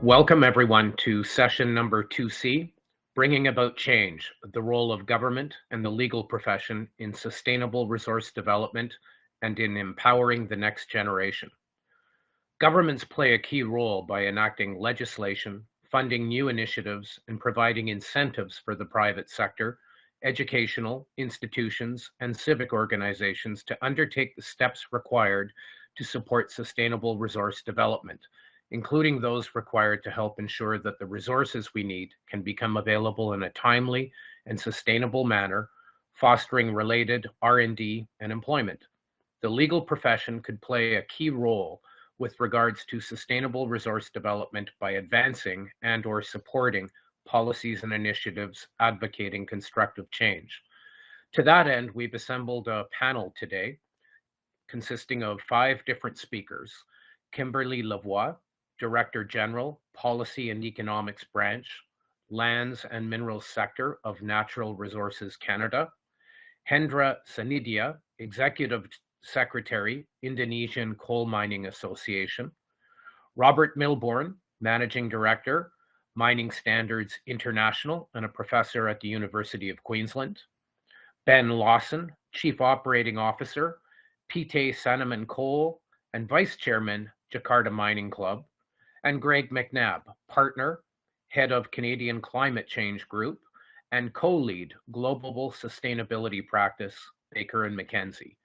Welcome everyone to session number 2C, Bringing About Change, the Role of Government and the Legal Profession in Sustainable Resource Development and in Empowering the Next Generation. Governments play a key role by enacting legislation, funding new initiatives, and providing incentives for the private sector, educational, institutions, and civic organizations to undertake the steps required to support sustainable resource development, including those required to help ensure that the resources we need can become available in a timely and sustainable manner, fostering related R&D and employment. The legal profession could play a key role with regards to sustainable resource development by advancing and/or supporting policies and initiatives advocating constructive change. To that end, we've assembled a panel today consisting of 5 different speakers: Kimberly Lavoie, Director General, Policy and Economics Branch, Lands and Minerals Sector of Natural Resources Canada; Hendra Sanidia, Executive Secretary, Indonesian Coal Mining Association; Robert Milbourne, Managing Director, Mining Standards International and a professor at the University of Queensland; Ben Lawson, Chief Operating Officer, PT Sandeman Coal and Vice Chairman, Jakarta Mining Club; and Greg McNabb, Partner, Head of Canadian Climate Change Group, and Co-Lead Global Sustainability Practice, Baker & McKenzie.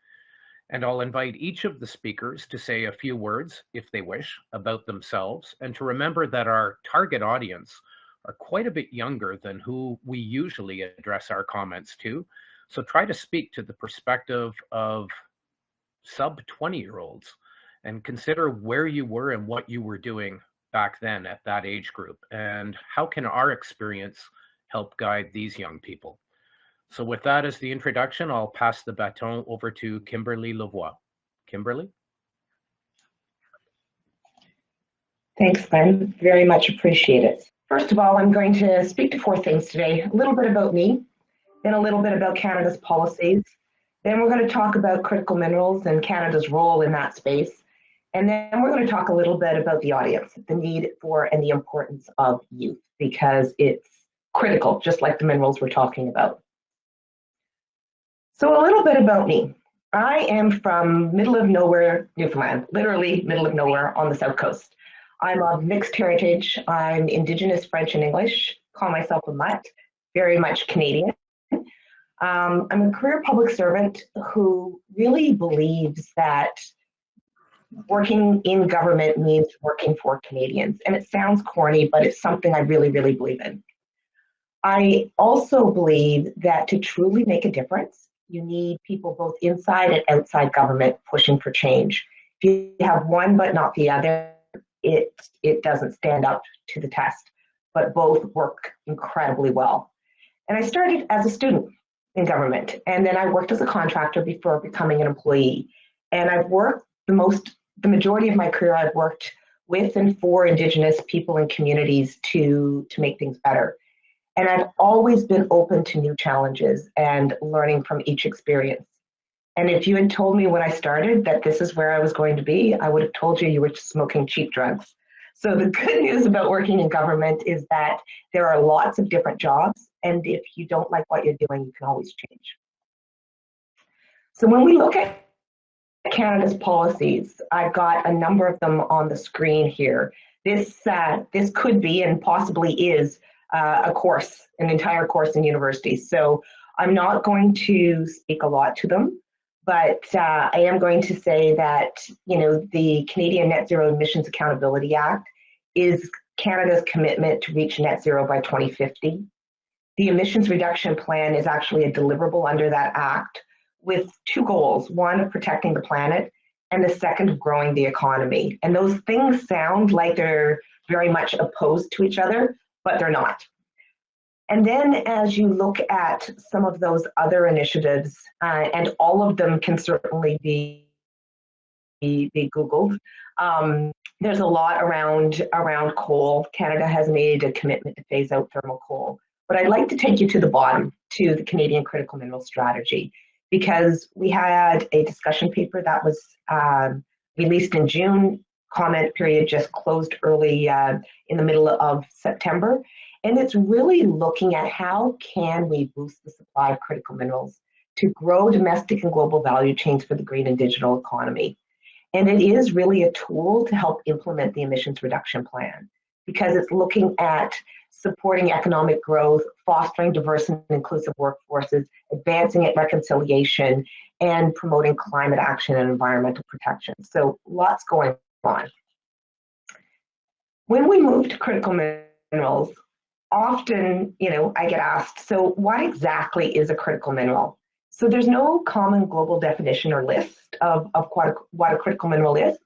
And I'll invite each of the speakers to say a few words, if they wish, about themselves, and to remember that our target audience are quite a bit younger than who we usually address our comments to. So try to speak to the perspective of sub-20-year-olds and consider where you were and what you were doing back then at that age group, and how can our experience help guide these young people. So with that as the introduction, I'll pass the baton over to Kimberly Lavoie. Kimberly? Thanks, Glenn. Very much appreciate it. First of all, I'm going to speak to 4 things today. A little bit about me, then a little bit about Canada's policies, then we're going to talk about critical minerals and Canada's role in that space, and then we're going to talk a little bit about the audience, the need for and the importance of youth, because it's critical, just like the minerals we're talking about. So a little bit about me. I am from middle of nowhere, Newfoundland, literally middle of nowhere on the south coast. I'm of mixed heritage. I'm Indigenous French and English, call myself a mutt, very much Canadian. I'm a career public servant who really believes that working in government means working for Canadians. And it sounds corny, but it's something I really, really believe in. I also believe that to truly make a difference, you need people both inside and outside government pushing for change. If you have one but not the other, it doesn't stand up to the test, but both work incredibly well. And I started as a student in government, and then I worked as a contractor before becoming an employee. And I've worked the majority of my career, I've worked with and for Indigenous people and communities to make things better. And I've always been open to new challenges and learning from each experience. And if you had told me when I started that this is where I was going to be, I would have told you were smoking cheap drugs. So the good news about working in government is that there are lots of different jobs, and if you don't like what you're doing, you can always change. So when we look at Canada's policies, I've got a number of them on the screen here. This could be and possibly is a course, an entire course in universities. So I'm not going to speak a lot to them, but I am going to say that, the Canadian Net Zero Emissions Accountability Act is Canada's commitment to reach net zero by 2050. The emissions reduction plan is actually a deliverable under that act with 2 goals, one of protecting the planet and the second of growing the economy. And those things sound like they're very much opposed to each other, but they're not. And then as you look at some of those other initiatives, and all of them can certainly be Googled, there's a lot around coal. Canada has made a commitment to phase out thermal coal. But I'd like to take you to the bottom, to the Canadian Critical Minerals Strategy, because we had a discussion paper that was released in June comment period just closed early in the middle of September. And it's really looking at how can we boost the supply of critical minerals to grow domestic and global value chains for the green and digital economy. And it is really a tool to help implement the emissions reduction plan because it's looking at supporting economic growth, fostering diverse and inclusive workforces, advancing reconciliation, and promoting climate action and environmental protection. So lots going on. When we move to critical minerals, often, I get asked, so what exactly is a critical mineral? So there's no common global definition or list of what a critical mineral is.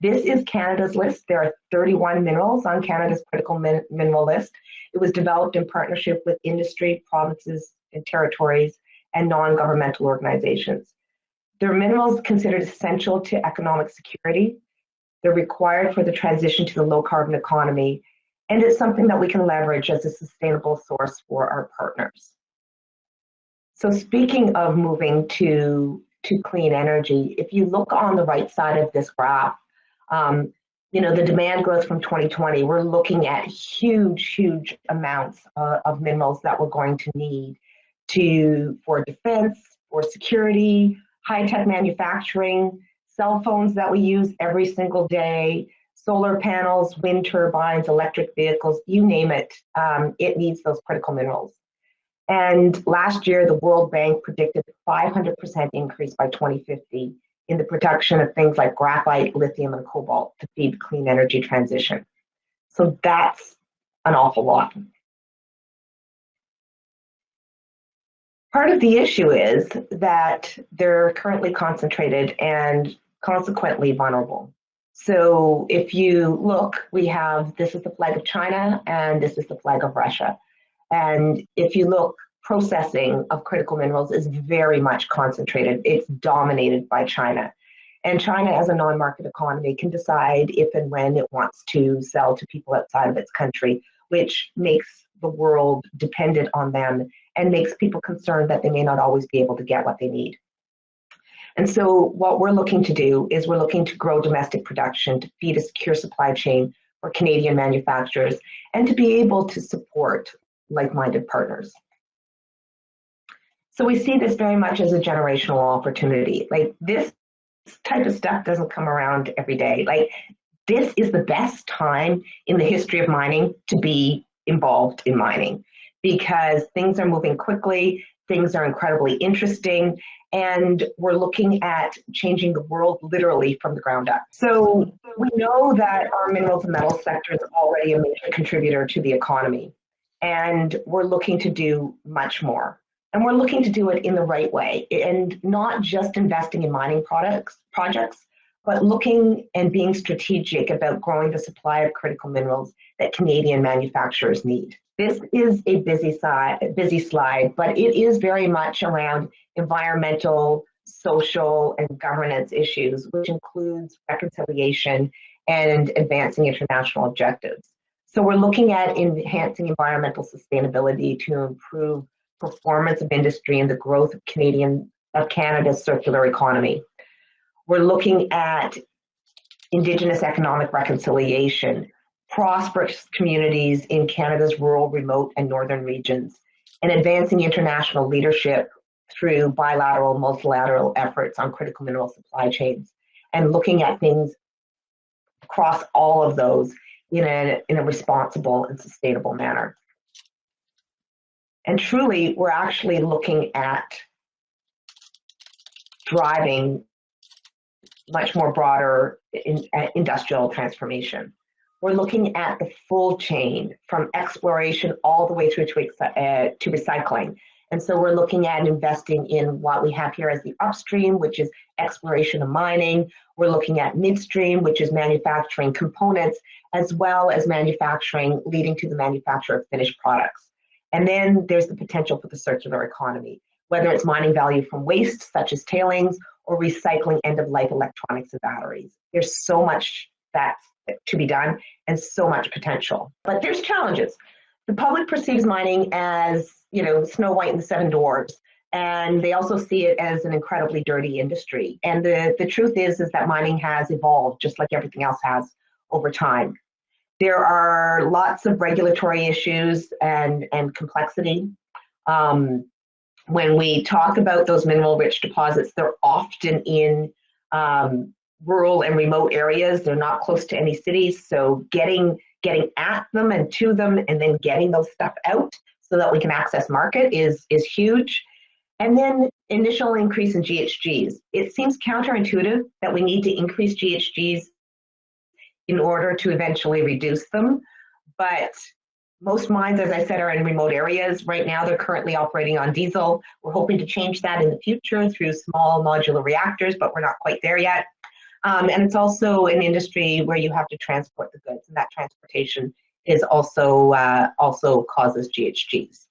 This is Canada's list. There are 31 minerals on Canada's critical mineral list. It was developed in partnership with industry, provinces, and territories, and non-governmental organizations. They're minerals considered essential to economic security. They're required for the transition to the low-carbon economy, and it's something that we can leverage as a sustainable source for our partners. So speaking of moving to clean energy, if you look on the right side of this graph, the demand growth from 2020, we're looking at huge amounts of minerals that we're going to need for defense, for security, high-tech manufacturing, cell phones that we use every single day, solar panels, wind turbines, electric vehicles, you name it, it needs those critical minerals. And last year, the World Bank predicted a 500% increase by 2050 in the production of things like graphite, lithium, and cobalt to feed the clean energy transition. So that's an awful lot. Part of the issue is that they're currently concentrated and consequently vulnerable. So if you look, this is the flag of China and this is the flag of Russia. And if you look, processing of critical minerals is very much concentrated. It's dominated by China. And China, as a non-market economy, can decide if and when it wants to sell to people outside of its country, which makes the world dependent on them and makes people concerned that they may not always be able to get what they need. And so what we're looking to do is we're looking to grow domestic production to feed a secure supply chain for Canadian manufacturers and to be able to support like-minded partners. So we see this very much as a generational opportunity. Like, this type of stuff doesn't come around every day. Like, this is the best time in the history of mining to be involved in mining because things are moving quickly, things are incredibly interesting, and we're looking at changing the world literally from the ground up. So we know that our minerals and metals sector is already a major contributor to the economy, and we're looking to do much more. And we're looking to do it in the right way and not just investing in mining projects, but looking and being strategic about growing the supply of critical minerals that Canadian manufacturers need. This is a busy slide, but it is very much around environmental, social, and governance issues, which includes reconciliation and advancing international objectives. So we're looking at enhancing environmental sustainability to improve performance of industry and the growth of Canada's circular economy. We're looking at Indigenous economic reconciliation, prosperous communities in Canada's rural, remote, and northern regions, and advancing international leadership through bilateral, multilateral efforts on critical mineral supply chains, and looking at things across all of those in a responsible and sustainable manner. And truly, we're actually looking at driving much more broader industrial transformation. We're looking at the full chain from exploration all the way through to recycling. And so we're looking at investing in what we have here as the upstream, which is exploration and mining. We're looking at midstream, which is manufacturing components, as well as manufacturing leading to the manufacture of finished products. And then there's the potential for the circular economy, whether it's mining value from waste, such as tailings, or recycling end-of-life electronics and batteries. There's so much that's to be done and so much potential. But there's challenges. The public perceives mining as, Snow White and the Seven Dwarfs, And they also see it as an incredibly dirty industry. And the truth is that mining has evolved just like everything else has over time. There are lots of regulatory issues and complexity. When we talk about those mineral-rich deposits, they're often in rural and remote areas. They're not close to any cities, so getting at them and to them and then getting those stuff out so that we can access market is huge. And then initial increase in GHGs. It seems counterintuitive that we need to increase GHGs in order to eventually reduce them, but most mines, as I said, are in remote areas. Right now, they're currently operating on diesel. We're hoping to change that in the future through small modular reactors, but we're not quite there yet. And it's also an industry where you have to transport the goods, and that transportation is also causes GHGs.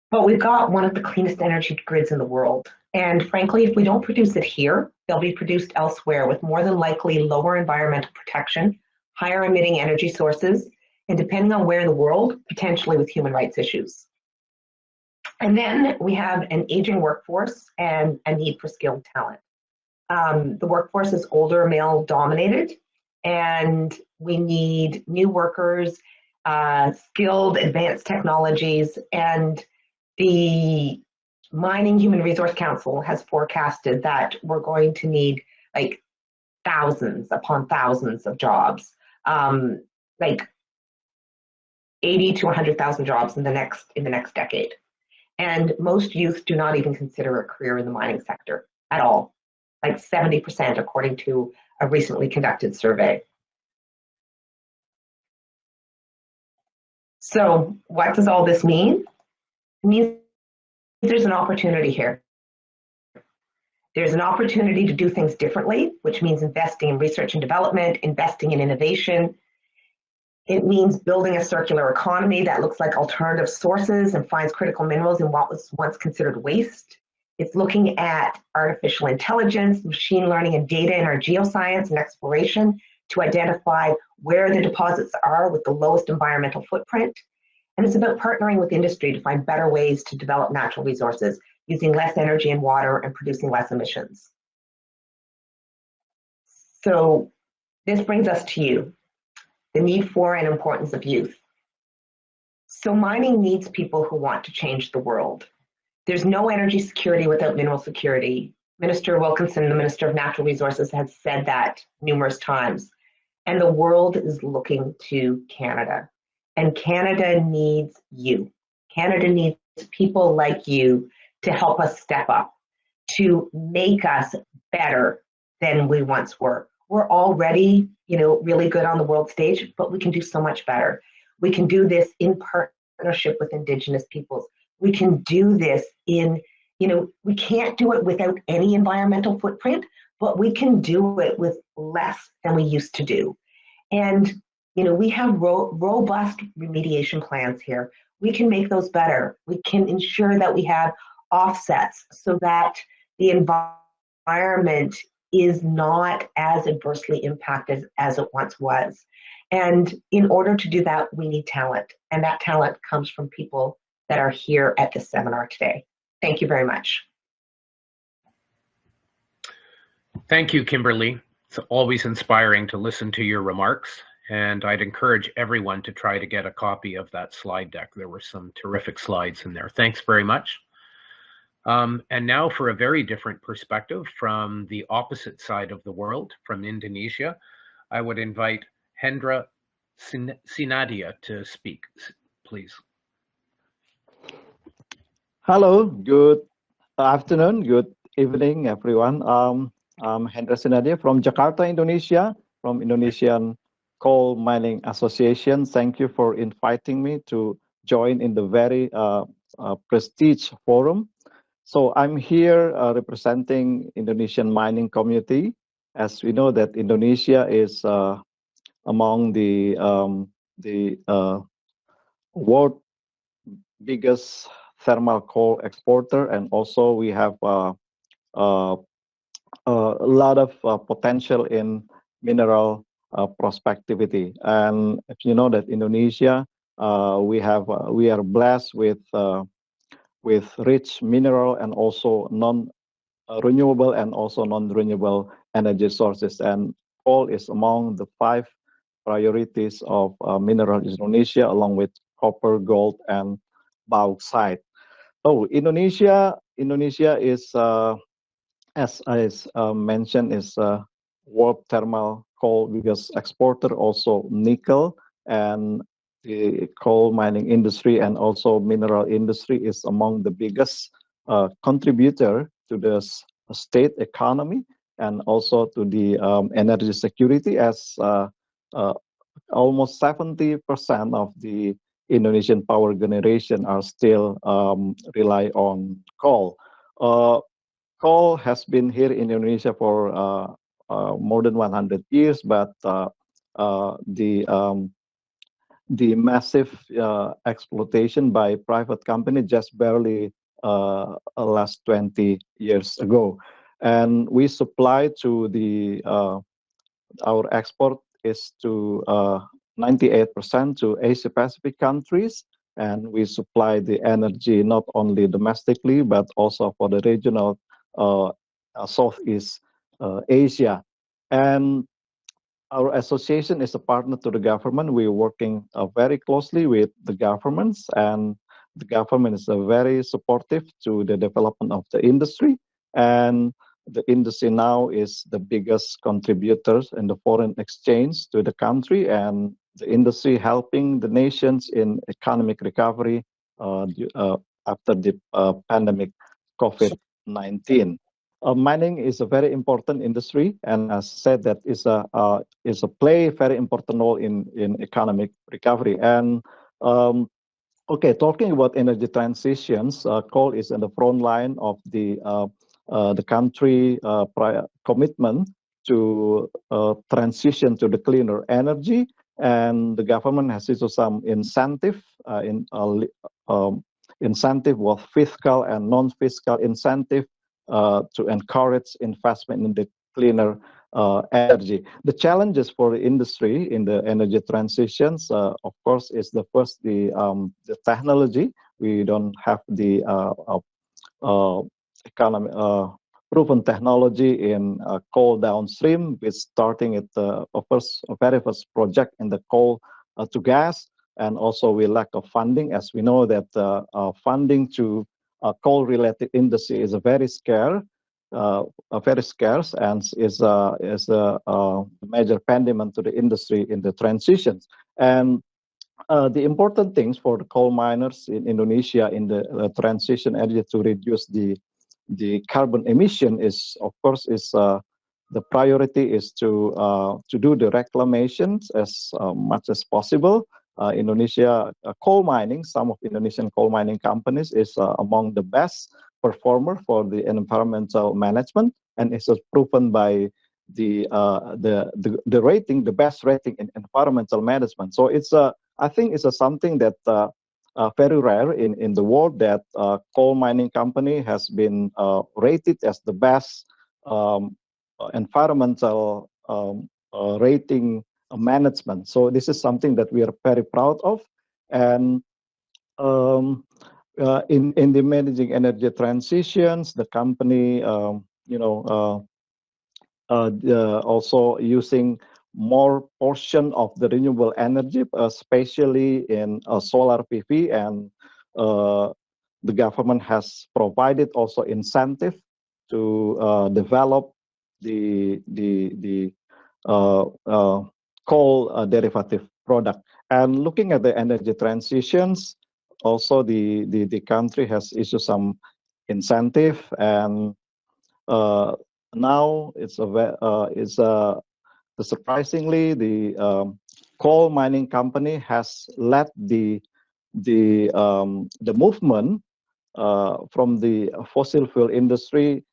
But we've got one of the cleanest energy grids in the world. And frankly, if we don't produce it here, they'll be produced elsewhere with more than likely lower environmental protection, higher emitting energy sources, and depending on where in the world, potentially with human rights issues. And then we have an aging workforce and a need for skilled talent. The workforce is older, male dominated, and we need new workers, skilled advanced technologies, and the Mining Human Resource Council has forecasted that we're going to need like thousands upon thousands of jobs, like 80 to 100,000 jobs in the next decade. And most youth do not even consider a career in the mining sector at all, like 70% according to a recently conducted survey. So what does all this mean? It means there's an opportunity here. There's an opportunity to do things differently, which means investing in research and development, investing in innovation. It means building a circular economy that looks like alternative sources and finds critical minerals in what was once considered waste. It's looking at artificial intelligence, machine learning, and data in our geoscience and exploration to identify where the deposits are with the lowest environmental footprint. And it's about partnering with industry to find better ways to develop natural resources using less energy and water and producing less emissions. So this brings us to you, the need for and importance of youth. So mining needs people who want to change the world. There's no energy security without mineral security. Minister Wilkinson, the Minister of Natural Resources, has said that numerous times. And the world is looking to Canada. And Canada needs you. Canada needs people like you to help us step up, to make us better than we once were. We're already, really good on the world stage, but we can do so much better. We can do this in partnership with Indigenous peoples. We can do this in, we can't do it without any environmental footprint, but we can do it with less than we used to do. And, we have robust remediation plans here. We can make those better. We can ensure that we have offsets so that the environment is not as adversely impacted as it once was. And in order to do that, we need talent. And that talent comes from people that are here at this seminar today. Thank you very much. Thank you, Kimberly. It's always inspiring to listen to your remarks, and I'd encourage everyone to try to get a copy of that slide deck. There were some terrific slides in there. Thanks very much. And now for a very different perspective from the opposite side of the world, from Indonesia, I would invite Hendra Sinadia to speak, please. Hello, good afternoon, good evening, everyone. I'm Hendra Sinadia from Jakarta, Indonesia, from Indonesian Coal Mining Association. Thank you for inviting me to join in the very prestige forum. So I'm here representing Indonesian mining community. As we know that Indonesia is among the world biggest thermal coal exporter, and also we have a lot of potential in mineral prospectivity. And if you know that Indonesia, we are blessed with with rich mineral and also non-renewable and also non-renewable energy sources. And coal is among the 5 priorities of mineral Indonesia, along with copper, gold, and bauxite. Oh, Indonesia is, as I mentioned, is world thermal coal biggest exporter, also nickel, and the coal mining industry and also mineral industry is among the biggest contributor to the state economy and also to the energy security, as almost 70% of the Indonesian power generation are still rely on coal. Coal has been here in Indonesia for more than 100 years, but the massive exploitation by private company just barely last 20 years ago, and we supply to the our export is to 98% to Asia Pacific countries, and we supply the energy not only domestically but also for the regional Southeast Asia. And our association is a partner to the government. We're working very closely with the governments, and the government is very supportive to the development of the industry. And the industry now is the biggest contributors in the foreign exchange to the country, and the industry helping the nations in economic recovery after the pandemic COVID-19. Mining is a very important industry, and as said, that is a play very important role in economic recovery. And okay, talking about energy transitions, coal is in the front line of the country commitment to transition to the cleaner energy, and the government has issued some incentive incentive, both fiscal and non-fiscal incentive, to encourage investment in the cleaner energy. The challenges for the industry in the energy transitions, of course, is the first the technology. We don't have the proven technology in coal downstream. We're starting at the very first project in the coal to gas, and also we lack of funding, as we know that funding to coal-related industry is very scarce, and is a major impediment to the industry in the transitions. And the important things for the coal miners in Indonesia in the transition area to reduce the carbon emission is, of course, the priority is to do the reclamations as much as possible. Indonesia coal mining, some of Indonesian coal mining companies is among the best performer for the environmental management, and is proven by the rating, the best rating in environmental management. So it's I think it's something that very rare in the world, that coal mining company has been rated as the best environmental rating management. So this is something that we are very proud of. And in the managing energy transitions, the company also using more portion of the renewable energy, especially in solar PV, and the government has provided also incentive to develop the coal derivative product. And looking at the energy transitions, also the country has issued some incentive, and now surprisingly the coal mining company has led the movement from the fossil fuel industry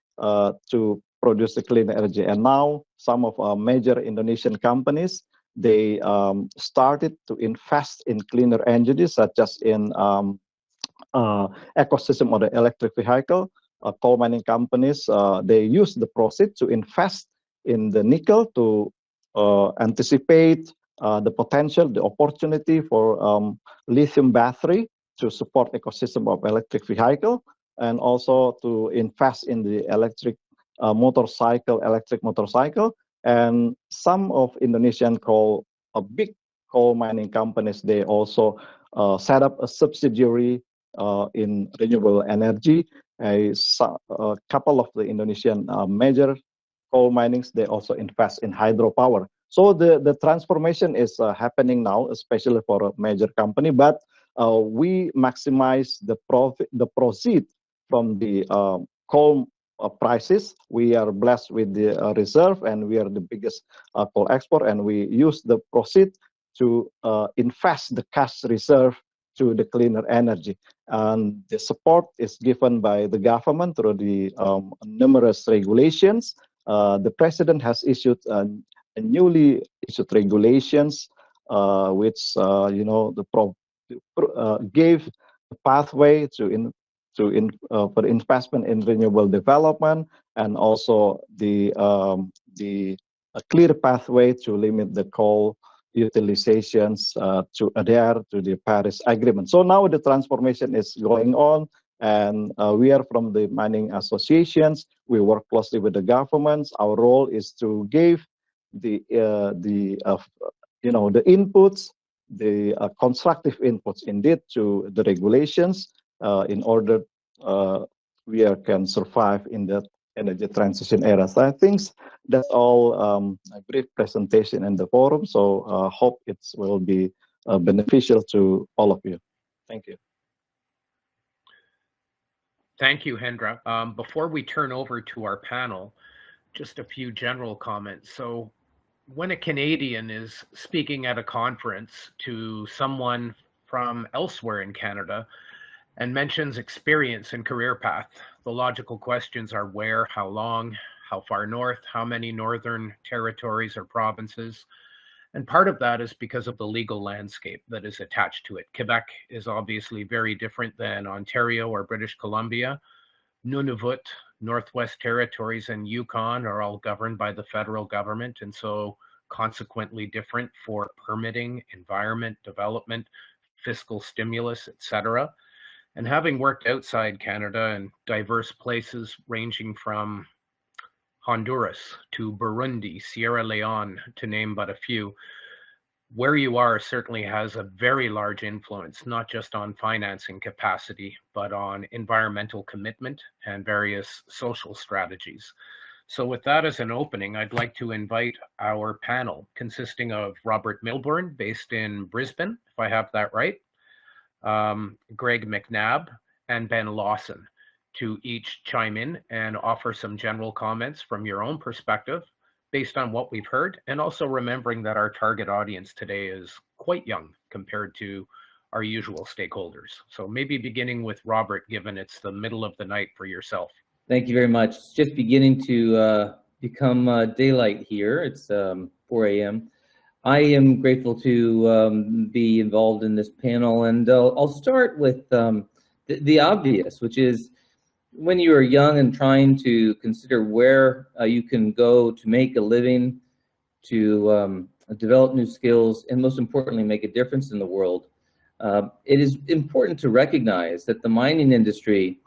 to produce the clean energy. And now some of our major Indonesian companies, they started to invest in cleaner energies, such as in ecosystem of the electric vehicle. Coal mining companies, they use the proceeds to invest in the nickel to anticipate the potential, the opportunity for lithium battery to support ecosystem of electric vehicle, and also to invest in the electric motorcycle. And some of Indonesian big coal mining companies, they also set up a subsidiary in renewable energy. A couple of the Indonesian major coal minings, they also invest in hydropower. So the transformation is happening now, especially for a major company. But we maximize the proceed from the coal prices. We are blessed with the reserve, and we are the biggest coal export, and we use the proceed to invest the cash reserve to the cleaner energy. And the support is given by the government through the numerous regulations. The president has issued newly issued regulations, which gave a pathway for investment in renewable development, and also a clear pathway to limit the coal utilizations to adhere to the Paris Agreement. So now the transformation is going on, and we are from the mining associations. We work closely with the governments. Our role is to give the inputs, the constructive inputs indeed to the regulations in order we can survive in that energy transition era. So I think that's all a brief presentation in the forum. So hope it will be beneficial to all of you. Thank you. Thank you, Hendra. Before we turn over to our panel, just a few general comments. So when a Canadian is speaking at a conference to someone from elsewhere in Canada and mentions experience and career path, the logical questions are where, how long, how far north, how many northern territories or provinces. And part of that is because of the legal landscape that is attached to it. Quebec is obviously very different than Ontario or British Columbia. Nunavut, Northwest Territories, and Yukon are all governed by the federal government, and so consequently different for permitting, environment, development, fiscal stimulus, etc. And having worked outside Canada in diverse places ranging from Honduras to Burundi, Sierra Leone, to name but a few, where you are certainly has a very large influence, not just on financing capacity, but on environmental commitment and various social strategies. So with that as an opening, I'd like to invite our panel consisting of Robert Milburn, based in Brisbane, if I have that right, Greg McNabb, and Ben Lawson, to each chime in and offer some general comments from your own perspective based on what we've heard, and also remembering that our target audience today is quite young compared to our usual stakeholders. So maybe beginning with Robert, given it's the middle of the night for yourself. Thank you very much. It's just beginning to become daylight here. It's 4 a.m. I am grateful to be involved in this panel, and I'll start with the obvious, which is when you are young and trying to consider where you can go to make a living, to develop new skills, and most importantly, make a difference in the world, it is important to recognize that the mining industry,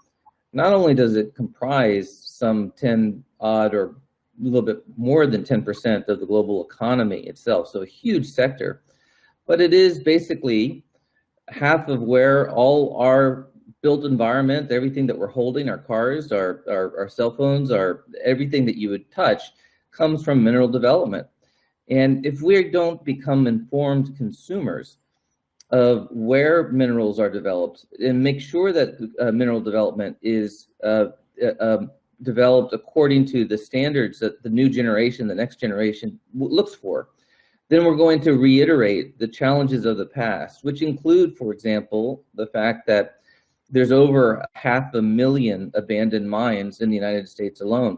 not only does it comprise some 10 odd or a little bit more than 10% of the global economy itself, so a huge sector, but it is basically half of where all our built environment, everything that we're holding, our cars, our cell phones, everything that you would touch comes from mineral development. And if we don't become informed consumers of where minerals are developed and make sure that mineral development is developed according to the standards that the new generation, the next generation looks for, then we're going to reiterate the challenges of the past, which include, for example, the fact that there's over 500,000 abandoned mines in the United States alone.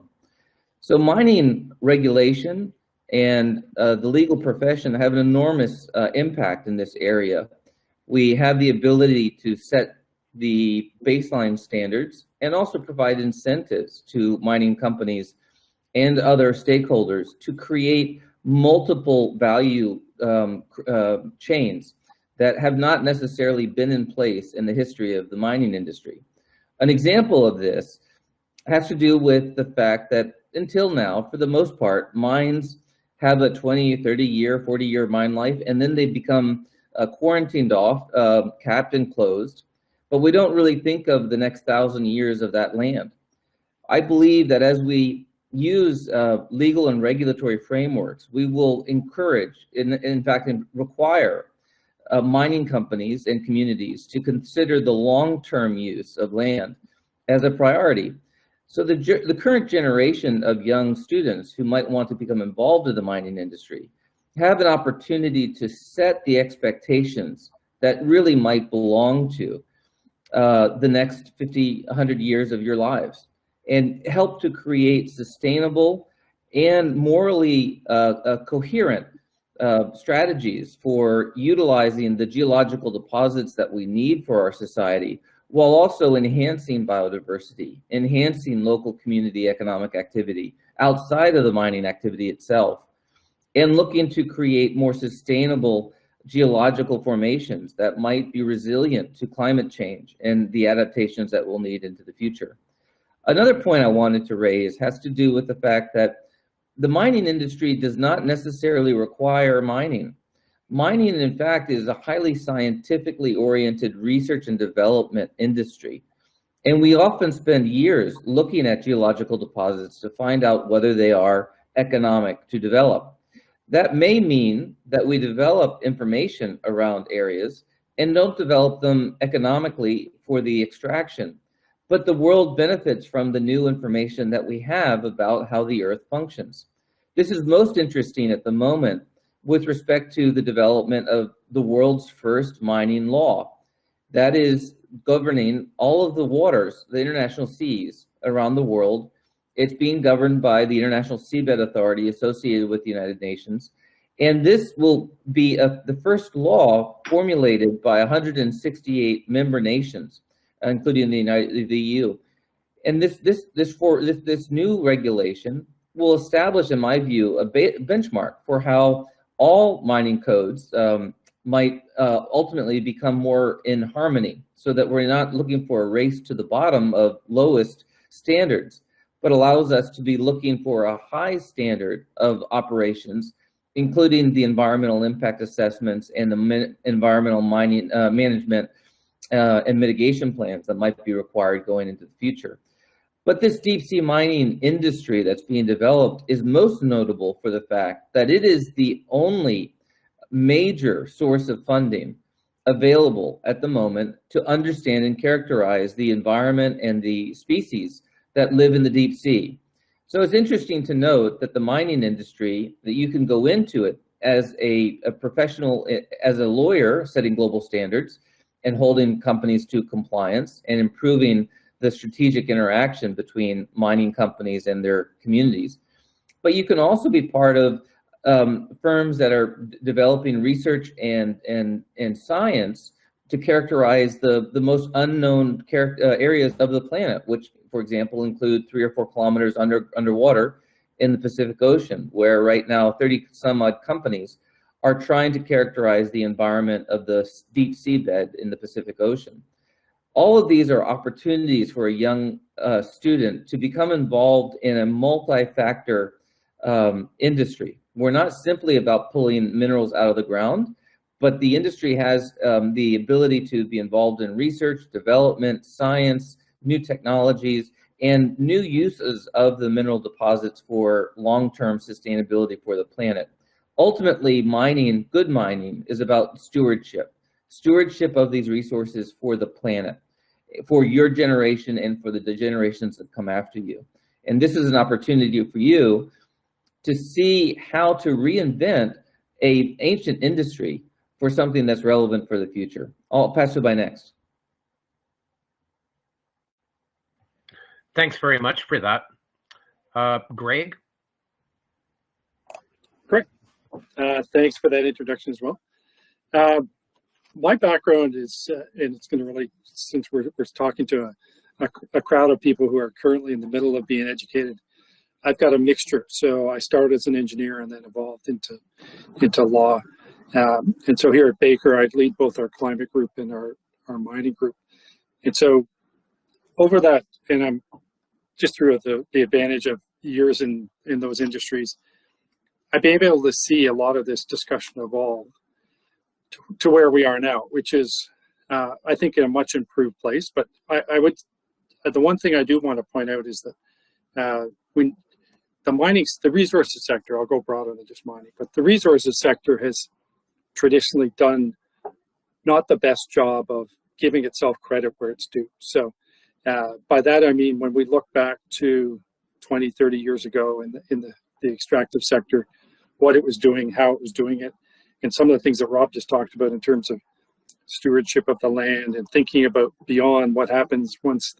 So mining regulation and the legal profession have an enormous impact in this area. We have the ability to set the baseline standards and also provide incentives to mining companies and other stakeholders to create multiple value chains that have not necessarily been in place in the history of the mining industry. An example of this has to do with the fact that until now, for the most part, mines have a 20, 30-year, 40-year mine life, and then they become quarantined off, capped and closed, but we don't really think of the next 1,000 years of that land. I believe that as we use legal and regulatory frameworks, we will encourage, in fact, require mining companies and communities to consider the long-term use of land as a priority. So the current generation of young students who might want to become involved in the mining industry have an opportunity to set the expectations that really might belong to the next 50, 100 years of your lives, and help to create sustainable and morally coherent strategies for utilizing the geological deposits that we need for our society, while also enhancing biodiversity, enhancing local community economic activity outside of the mining activity itself, and looking to create more sustainable geological formations that might be resilient to climate change and the adaptations that we'll need into the future. Another point I wanted to raise has to do with the fact that the mining industry does not necessarily require mining. Mining, in fact, is a highly scientifically oriented research and development industry. And we often spend years looking at geological deposits to find out whether they are economic to develop. That may mean that we develop information around areas and don't develop them economically for the extraction. But the world benefits from the new information that we have about how the earth functions. This is most interesting at the moment with respect to the development of the world's first mining law. That is governing all of the waters, the international seas around the world. It's being governed by the International Seabed Authority associated with the United Nations. And this will be the first law formulated by 168 member nations, including the EU. And this new regulation will establish, in my view, a benchmark for how all mining codes might ultimately become more in harmony, so that we're not looking for a race to the bottom of lowest standards, but allows us to be looking for a high standard of operations, including the environmental impact assessments and the environmental mining management and mitigation plans that might be required going into the future. But this deep sea mining industry that's being developed is most notable for the fact that it is the only major source of funding available at the moment to understand and characterize the environment and the species that live in the deep sea. So it's interesting to note that the mining industry, that you can go into it as a professional, as a lawyer setting global standards and holding companies to compliance and improving the strategic interaction between mining companies and their communities. But you can also be part of firms that are developing research and science to characterize the most unknown areas of the planet, which, for example, include 3 or 4 kilometers underwater in the Pacific Ocean, where right now 30 some odd companies are trying to characterize the environment of the deep seabed in the Pacific Ocean. All of these are opportunities for a young student to become involved in a multi-factor industry. We're not simply about pulling minerals out of the ground, but the industry has the ability to be involved in research, development, science, new technologies, and new uses of the mineral deposits for long-term sustainability for the planet. Ultimately, mining, good mining, is about stewardship. Stewardship of these resources for the planet, for your generation and for the generations that come after you. And this is an opportunity for you to see how to reinvent an ancient industry for something that's relevant for the future. I'll pass it by next. Thanks very much for that. Greg? Great. Thanks for that introduction as well. My background is, and it's going to relate, since we're talking to a crowd of people who are currently in the middle of being educated, I've got a mixture. So I started as an engineer and then evolved into law. And so here at Baker, I lead both our climate group and our mining group. And so over that, and I'm just through the advantage of years in those industries, I've been able to see a lot of this discussion evolve to where we are now, which is, I think, in a much improved place. But I would, the one thing I do want to point out is that when the resources sector, I'll go broader than just mining, but the resources sector has traditionally done not the best job of giving itself credit where it's due. So by that, I mean, when we look back to 20, 30 years ago in the extractive sector, what it was doing, how it was doing it, and some of the things that Rob just talked about in terms of stewardship of the land and thinking about beyond what happens once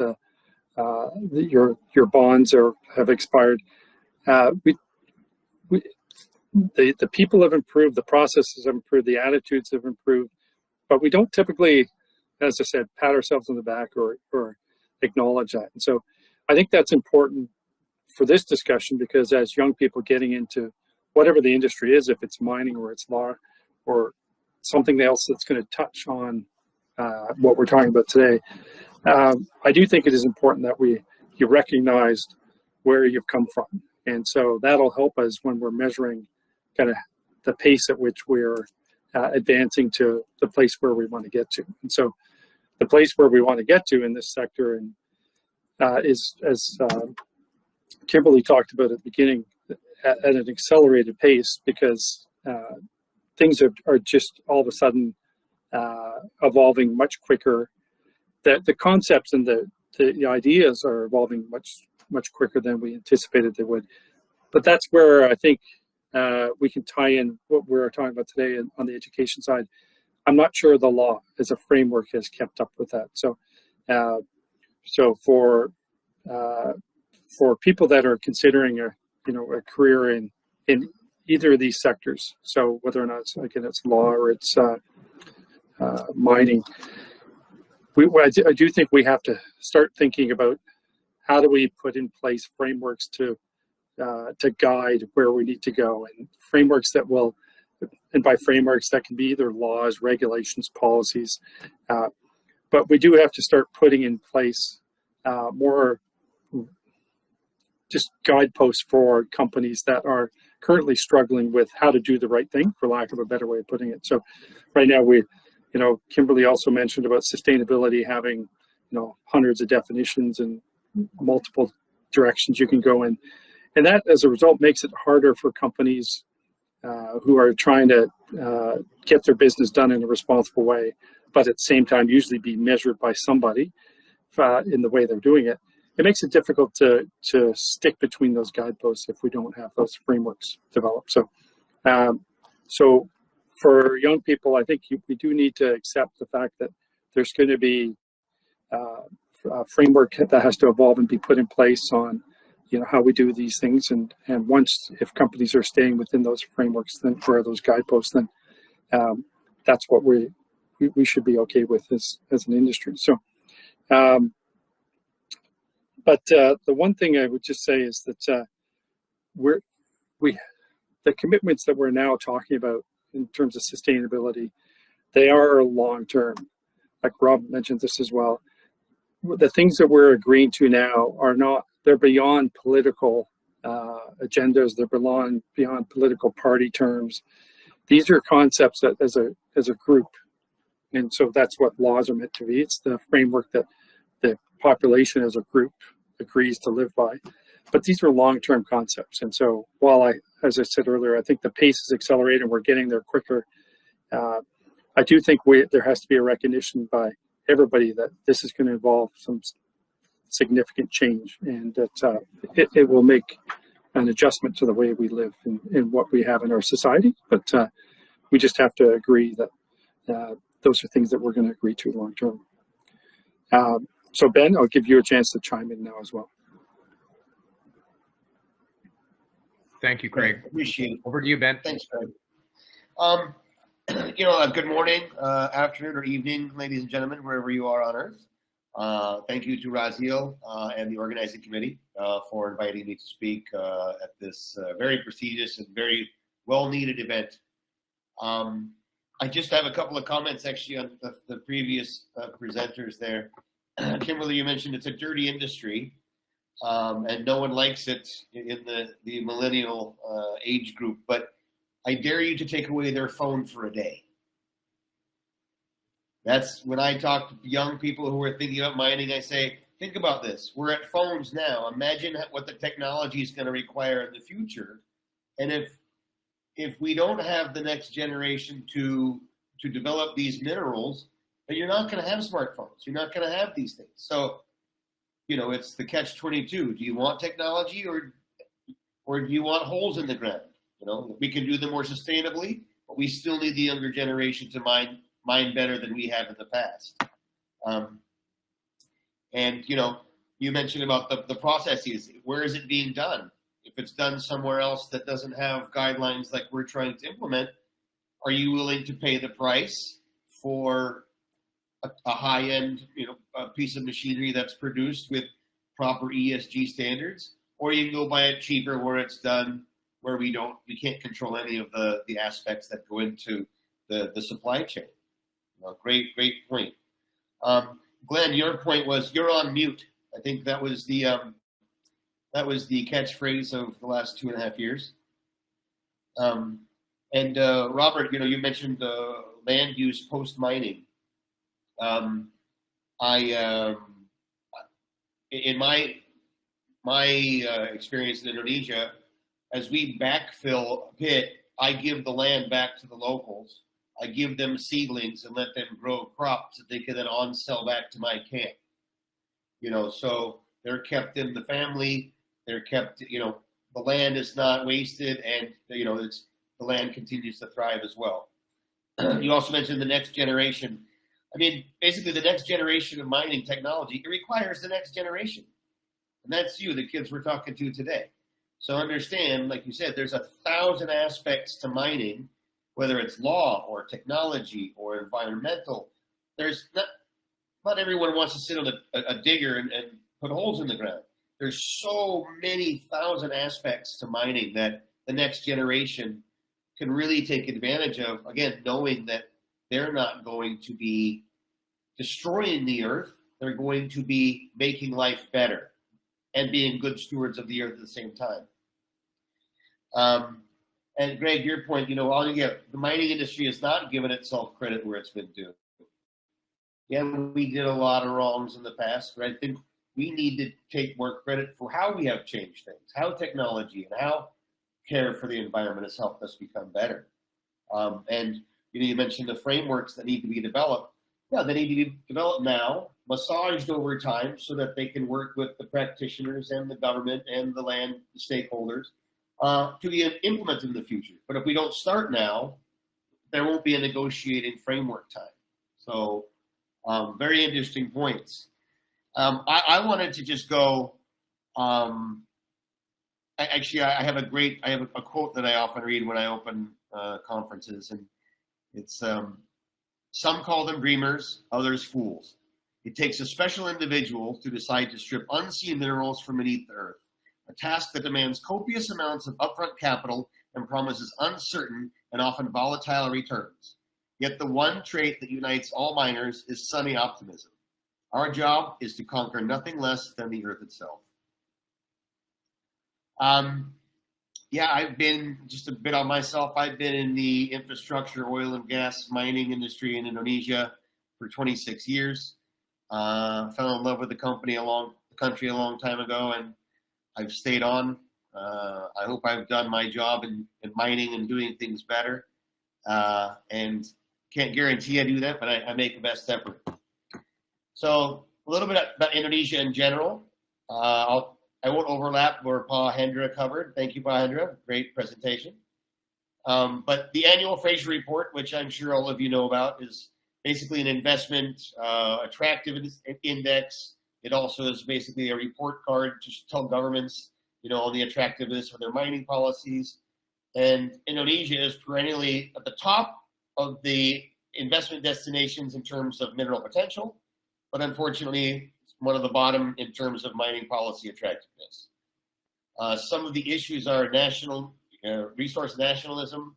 your bonds have expired. The people have improved, the processes have improved, the attitudes have improved, but we don't typically, as I said, pat ourselves on the back or acknowledge that. And so I think that's important for this discussion, because as young people getting into whatever the industry is, if it's mining or it's law or something else that's going to touch on what we're talking about today, I do think it is important that you recognize where you've come from. And so that'll help us when we're measuring kind of the pace at which we're advancing to the place where we want to get to. And so the place where we want to get to in this sector is, as Kimberly talked about at the beginning, at an accelerated pace, because things are just all of a sudden evolving much quicker. The concepts and the ideas are evolving much quicker than we anticipated they would. But that's where I think we can tie in what we're talking about today on the education side. I'm not sure the law as a framework has kept up with that. So, for people that are considering a career in either of these sectors, so whether or not it's law or it's mining, I do think we have to start thinking about how do we put in place frameworks to guide where we need to go, and frameworks that will, and by frameworks that can be either laws, regulations, policies, but we do have to start putting in place more just guideposts for companies that are currently struggling with how to do the right thing, for lack of a better way of putting it. So right now Kimberly also mentioned about sustainability having, hundreds of definitions and multiple directions you can go in. And that, as a result, makes it harder for companies who are trying to get their business done in a responsible way, but at the same time usually be measured by somebody in the way they're doing it. It makes it difficult to stick between those guideposts if we don't have those frameworks developed. So, so for young people, I think we do need to accept the fact that there's going to be a framework that has to evolve and be put in place on how we do these things, and once, if companies are staying within those frameworks, then for those guideposts, then that's what we should be okay with as an industry. So, but the one thing I would just say is that the commitments that we're now talking about in terms of sustainability, they are long term. Like Rob mentioned this as well. The things that we're agreeing to now are not, they're beyond political agendas, they're beyond political party terms. These are concepts that as a group, and so that's what laws are meant to be. It's the framework that the population as a group agrees to live by. But these are long-term concepts, and so while as I said earlier, I think the pace is accelerating, we're getting there quicker. I do think there has to be a recognition by everybody that this is going to involve some significant change, and that it will make an adjustment to the way we live and what we have in our society. But we just have to agree that those are things that we're going to agree to long term. So Ben, I'll give you a chance to chime in now as well. Thank you, Craig. Appreciate it. Over to you, Ben. Thanks, Craig. Good morning, afternoon, or evening, ladies and gentlemen, wherever you are on Earth. Thank you to Raziel and the organizing committee for inviting me to speak at this very prestigious and very well-needed event. I just have a couple of comments actually on the previous presenters there. Kimberly, you mentioned it's a dirty industry, and no one likes it in the millennial age group, but I dare you to take away their phone for a day. That's when I talk to young people who are thinking about mining, I say, think about this. We're at phones now. Imagine what the technology is going to require in the future. And if we don't have the next generation to develop these minerals, then you're not going to have smartphones. You're not going to have these things. So, you know, it's the catch-22. Do you want technology or do you want holes in the ground? You know, we can do them more sustainably, but we still need the younger generation to mine better than we have in the past. And, you know, you mentioned about the processes. Where is it being done? If it's done somewhere else that doesn't have guidelines like we're trying to implement, are you willing to pay the price for a high-end, you know, a piece of machinery that's produced with proper ESG standards? Or you can go buy it cheaper where it's done, where we can't control any of the aspects that go into the supply chain. Well, great point. Glenn, your point was you're on mute. I think that was the catchphrase of the last 2.5 years. Robert, you know, you mentioned the land use post mining. In my experience in Indonesia, as we backfill a pit, I give the land back to the locals. I give them seedlings and let them grow crops that they can then on-sell back to my camp. You know, so they're kept in the family. They're kept, you know, the land is not wasted, and, you know, the land continues to thrive as well. You also mentioned the next generation. I mean, basically the next generation of mining technology, it requires the next generation. And that's you, the kids we're talking to today. So understand, like you said, there's 1,000 aspects to mining, whether it's law or technology or environmental. There's not everyone wants to sit on a digger and put holes in the ground. There's so many thousand aspects to mining that the next generation can really take advantage of, again, knowing that they're not going to be destroying the earth. They're going to be making life better and being good stewards of the earth at the same time. And Greg, your point, you know, the mining industry has not given itself credit where it's been due. Yeah, we did a lot of wrongs in the past, but I think we need to take more credit for how we have changed things, how technology and how care for the environment has helped us become better. And you know, you mentioned the frameworks that need to be developed. Yeah, they need to be developed now, massaged over time so that they can work with the practitioners and the government and the land stakeholders to be implemented in the future. But if we don't start now, there won't be a negotiating framework time. So very interesting points. I wanted to just go, actually, I have a quote that I often read when I open conferences, and it's, some call them dreamers, others fools. It takes a special individual to decide to strip unseen minerals from beneath the earth, a task that demands copious amounts of upfront capital and promises uncertain and often volatile returns. Yet the one trait that unites all miners is sunny optimism. Our job is to conquer nothing less than the earth itself. Yeah, I've been, just a bit on myself, I've been in the infrastructure, oil and gas mining industry in Indonesia for 26 years. Fell in love with the country a long time ago, and I've stayed on. I hope I've done my job in mining and doing things better. And can't guarantee I do that, but I make the best effort. So a little bit about Indonesia in general. I won't overlap where Pa Hendra covered. Thank you, Pa Hendra. Great presentation. But the annual Fraser report, which I'm sure all of you know about, is basically an investment attractiveness index. It also is basically a report card to tell governments, you know, on the attractiveness of their mining policies. And Indonesia is perennially at the top of the investment destinations in terms of mineral potential, but unfortunately, one of the bottom in terms of mining policy attractiveness. Some of the issues are national resource nationalism,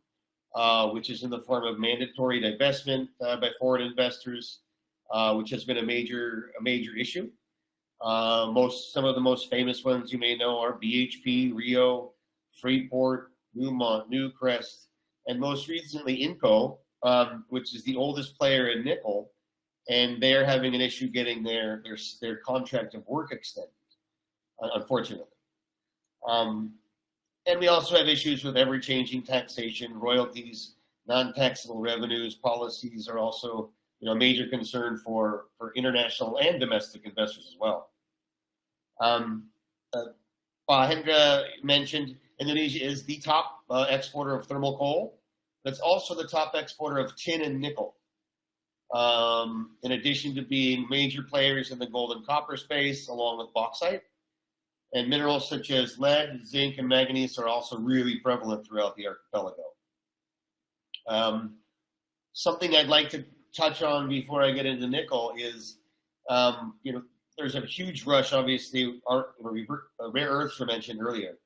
which is in the form of mandatory divestment by foreign investors, which has been a major issue. Some of the most famous ones you may know are BHP, Rio, Freeport, Newmont, Newcrest, and most recently Inco, which is the oldest player in nickel, and they're having an issue getting their contract of work extended, unfortunately. And we also have issues with ever-changing taxation, royalties, non-taxable revenues. Policies are also, a major concern for international and domestic investors as well. Hendra mentioned Indonesia is the top exporter of thermal coal, but it's also the top exporter of tin and nickel. In addition to being major players in the gold and copper space, along with bauxite. And minerals such as lead, zinc, and manganese are also really prevalent throughout the archipelago. Something I'd like to touch on before I get into nickel is, there's a huge rush, obviously, rare earths were mentioned earlier.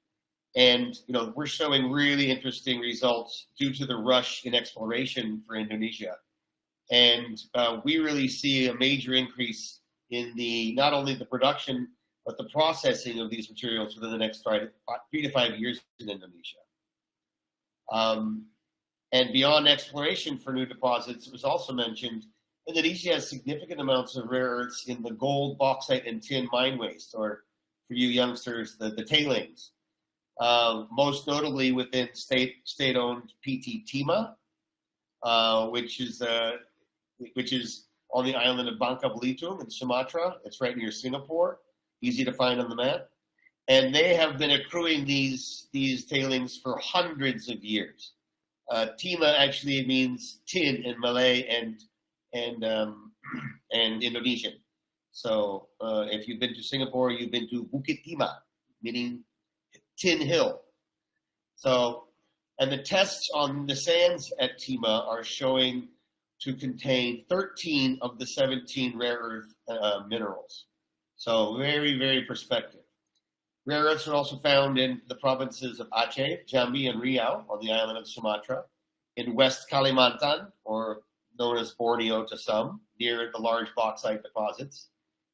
And, we're showing really interesting results due to the rush in exploration for Indonesia. And we really see a major increase in not only the production, but the processing of these materials within the next 3 to 5 years in Indonesia. And beyond exploration for new deposits, it was also mentioned, Indonesia has significant amounts of rare earths in the gold, bauxite, and tin mine waste, or for you youngsters, the tailings. Most notably within state-owned PT Timah, which is on the island of Bangka Belitung in Sumatra. It's right near Singapore. Easy to find on the map, and they have been accruing these tailings for hundreds of years. Timah actually means tin in Malay and Indonesian. So if you've been to Singapore, you've been to Bukit Timah, meaning Tin Hill. So, and the tests on the sands at Timah are showing to contain 13 of the 17 rare earth minerals. So very, very prospective. Rare earths are also found in the provinces of Aceh, Jambi, and Riau on the island of Sumatra, in West Kalimantan, or known as Borneo to some, near the large bauxite deposits,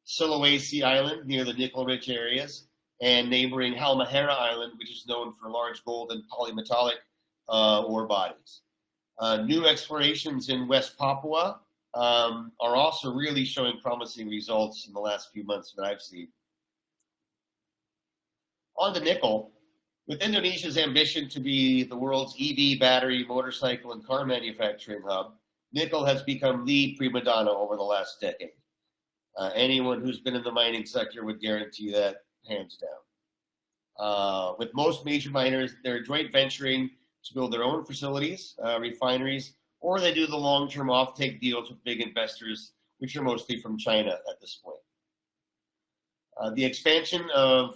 Sulawesi Island, near the nickel-rich areas, and neighboring Halmahera Island, which is known for large gold and polymetallic ore bodies. New explorations in West Papua are also really showing promising results in the last few months that I've seen. On to nickel, with Indonesia's ambition to be the world's EV, battery, motorcycle, and car manufacturing hub, nickel has become the prima donna over the last decade. Anyone who's been in the mining sector would guarantee that, hands down. With most major miners, they're joint venturing to build their own facilities, refineries, or they do the long-term offtake deals with big investors, which are mostly from China at this point. The expansion of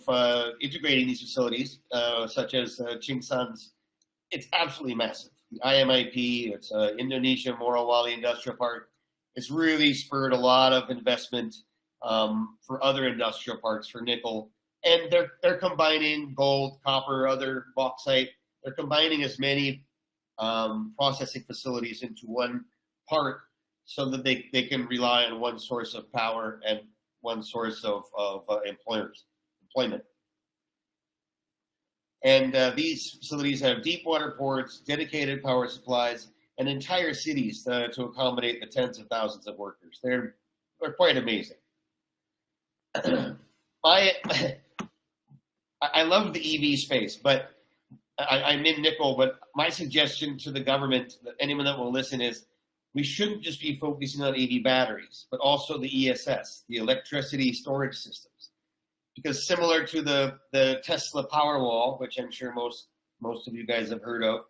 integrating these facilities, such as Chingsan's, it's absolutely massive. The IMIP, it's Indonesia Morowali Industrial Park. It's really spurred a lot of investment for other industrial parks for nickel, and they're combining gold, copper, other bauxite. They're combining as many processing facilities into one park so that they can rely on one source of power and one source of employment. And these facilities have deep water ports, dedicated power supplies, and entire cities to accommodate the tens of thousands of workers. They're quite amazing. I love the EV space, but I'm in nickel, but my suggestion to the government, anyone that will listen, is we shouldn't just be focusing on EV batteries, but also the ESS, the electricity storage systems. Because similar to the Tesla Powerwall, which I'm sure most of you guys have heard of,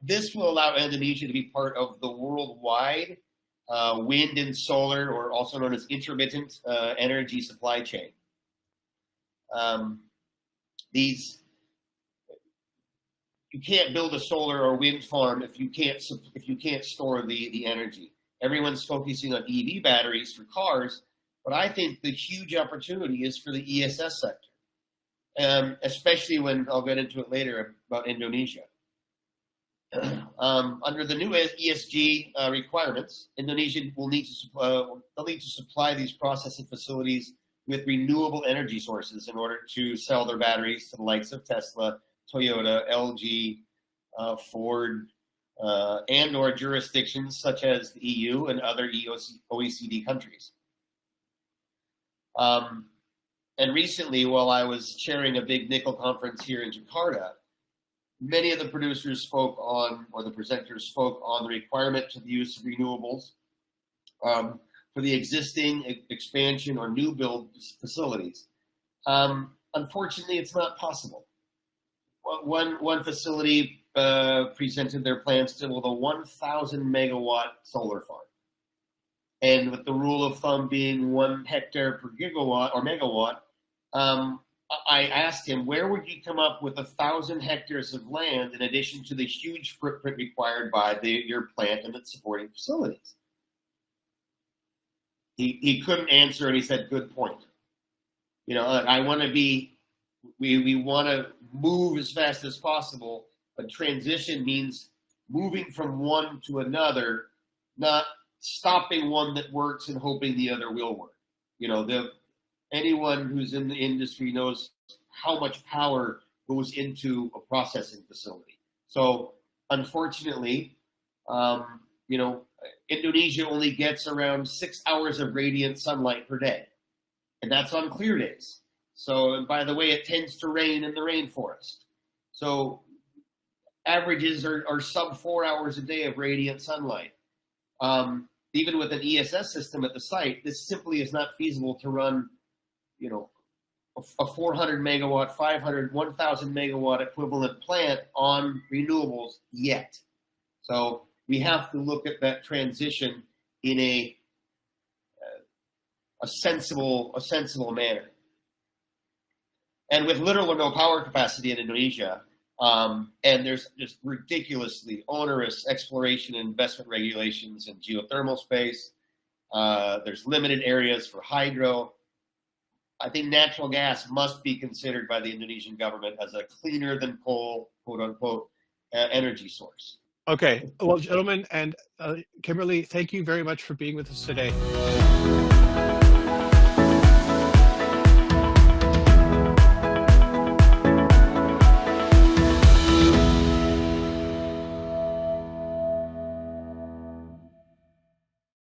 this will allow Indonesia to be part of the worldwide wind and solar, or also known as intermittent energy supply chain. You can't build a solar or wind farm if you can't store the energy. Everyone's focusing on EV batteries for cars, but I think the huge opportunity is for the ESS sector, especially when I'll get into it later about Indonesia. Under the new ESG requirements, Indonesia will need to supply these processing facilities with renewable energy sources in order to sell their batteries to the likes of Tesla, Toyota, LG, Ford, and or jurisdictions such as the EU and other OECD countries. And recently, while I was chairing a big nickel conference here in Jakarta, many of the producers spoke on, or the presenters spoke on, the requirement to the use of renewables for the existing expansion or new build facilities. Unfortunately, it's not possible. One facility presented their plans to build a 1,000 megawatt solar farm. And with the rule of thumb being 1 hectare per gigawatt or megawatt, I asked him, where would you come up with 1,000 hectares of land in addition to the huge footprint required by your plant and its supporting facilities? He couldn't answer, and he said, good point. You know, I want to be, we want to move as fast as possible, but transition means moving from one to another, not stopping one that works and hoping the other will work. You know, anyone who's in the industry knows how much power goes into a processing facility. So unfortunately, you know, Indonesia only gets around 6 hours of radiant sunlight per day, and that's on clear days. So, and by the way, it tends to rain in the rainforest. So averages are sub 4 hours a day of radiant sunlight. Even with an ESS system at the site, this simply is not feasible to run, you know, a 400 megawatt, 500, 1,000 megawatt equivalent plant on renewables yet. So we have to look at that transition in a sensible manner. And with little or no power capacity in Indonesia, and there's just ridiculously onerous exploration and investment regulations in geothermal space. There's limited areas for hydro. I think natural gas must be considered by the Indonesian government as a cleaner than coal, quote unquote, energy source. Okay, well, gentlemen, and Kimberly, thank you very much for being with us today.